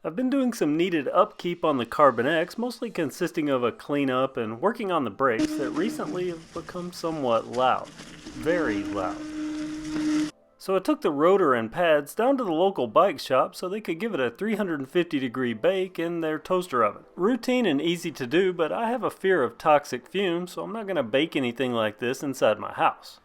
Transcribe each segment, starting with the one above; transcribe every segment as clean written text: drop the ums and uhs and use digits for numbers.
I've been doing some needed upkeep on the Carbon X, mostly consisting of a cleanup and working on the brakes that recently have become somewhat loud. Very loud. So I took the rotor and pads down to the local bike shop so they could give it a 350-degree bake in their toaster oven. Routine and easy to do, but I have a fear of toxic fumes, so I'm not going to bake anything like this inside my house.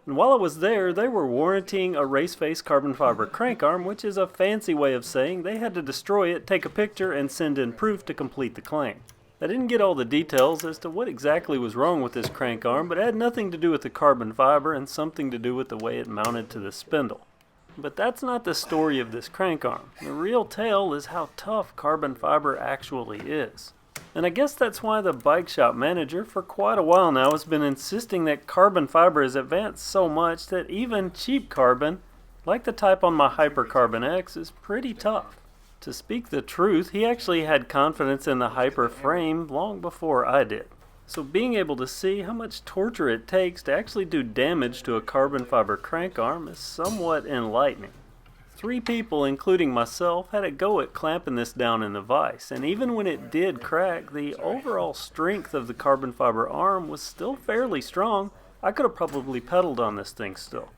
And while I was there, they were warrantying a RaceFace carbon fiber crank arm, which is a fancy way of saying they had to destroy it, take a picture, and send in proof to complete the claim. I didn't get all the details as to what exactly was wrong with this crank arm, but it had nothing to do with the carbon fiber and something to do with the way it mounted to the spindle. But that's not the story of this crank arm. The real tale is how tough carbon fiber actually is. And I guess that's why the bike shop manager for quite a while now has been insisting that carbon fiber is advanced so much that even cheap carbon, like the type on my Hyper Carbon X, is pretty tough. To speak the truth, he actually had confidence in the Hyper frame long before I did. So being able to see how much torture it takes to actually do damage to a carbon fiber crank arm is somewhat enlightening. 3 people, including myself, had a go at clamping this down in the vise, and even when it did crack, the overall strength of the carbon fiber arm was still fairly strong. I could have probably pedaled on this thing still.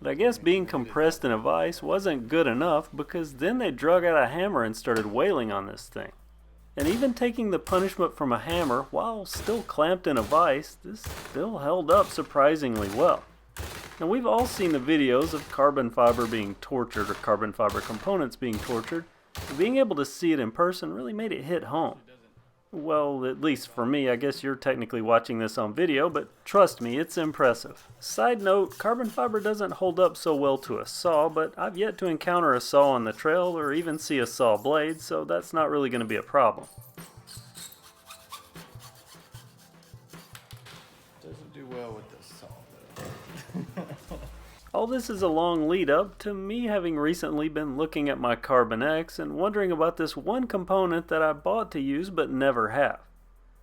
But I guess being compressed in a vise wasn't good enough, because then they drug out a hammer and started wailing on this thing. And even taking the punishment from a hammer while still clamped in a vise, this still held up surprisingly well. Now we've all seen the videos of carbon fiber being tortured or carbon fiber components being tortured, but being able to see it in person really made it hit home. Well, at least for me. I guess you're technically watching this on video, but trust me, it's impressive. Side note, carbon fiber doesn't hold up so well to a saw, but I've yet to encounter a saw on the trail or even see a saw blade, so that's not really going to be a problem. Doesn't do well with the saw though. All this is a long lead up to me having recently been looking at my Carbon X and wondering about this one component that I bought to use but never have.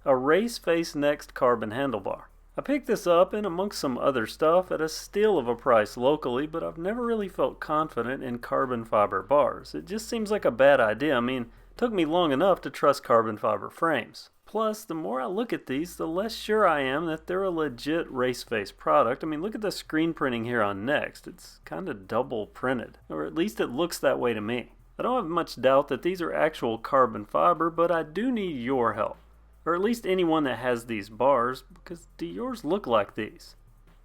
A RaceFace Next Carbon Handlebar. I picked this up and amongst some other stuff at a steal of a price locally, but I've never really felt confident in carbon fiber bars. It just seems like a bad idea. I mean, it took me long enough to trust carbon fiber frames. Plus, the more I look at these, the less sure I am that they're a legit RaceFace product. I mean, look at the screen printing here on Next. It's kind of double printed, or at least it looks that way to me. I don't have much doubt that these are actual carbon fiber, but I do need your help. Or at least anyone that has these bars, because do yours look like these?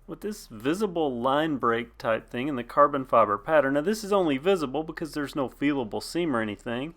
With this visible line break type thing in the carbon fiber pattern. Now this is only visible because there's no feelable seam or anything.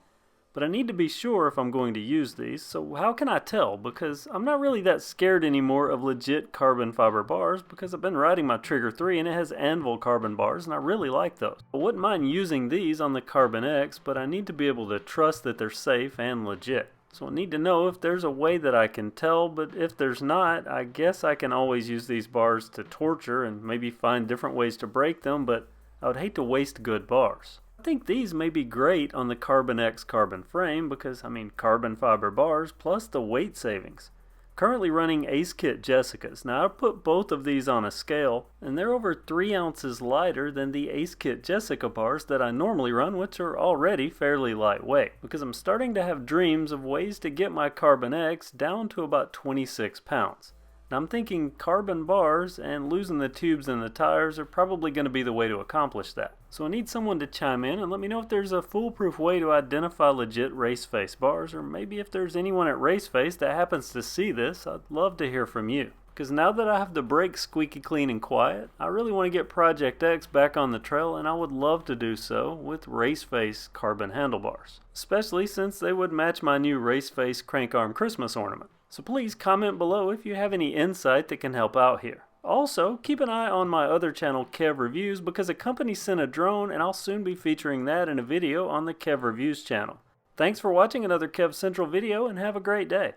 But I need to be sure if I'm going to use these, so how can I tell? Because I'm not really that scared anymore of legit carbon fiber bars because I've been riding my Trigger 3 and it has Anvl carbon bars and I really like those. I wouldn't mind using these on the Carbon X, but I need to be able to trust that they're safe and legit. So I need to know if there's a way that I can tell, but if there's not, I guess I can always use these bars to torture and maybe find different ways to break them, but I would hate to waste good bars. I think these may be great on the Carbon X carbon frame because, I mean, carbon fiber bars plus the weight savings. Currently running Ace Kit Jessicas. Now I put both of these on a scale and they're over 3 ounces lighter than the Ace Kit Jessica bars that I normally run, which are already fairly lightweight. Because I'm starting to have dreams of ways to get my Carbon X down to about 26 pounds. Now I'm thinking carbon bars and losing the tubes and the tires are probably going to be the way to accomplish that. So I need someone to chime in and let me know if there's a foolproof way to identify legit RaceFace bars, or maybe if there's anyone at RaceFace that happens to see this. I'd love to hear from you. Because now that I have the brakes squeaky clean and quiet, I really want to get Project X back on the trail, and I would love to do so with RaceFace carbon handlebars. Especially since they would match my new RaceFace crank arm Christmas ornament. So please comment below if you have any insight that can help out here. Also, keep an eye on my other channel, Kev Reviews, because a company sent a drone and I'll soon be featuring that in a video on the Kev Reviews channel. Thanks for watching another KevCentral video and have a great day.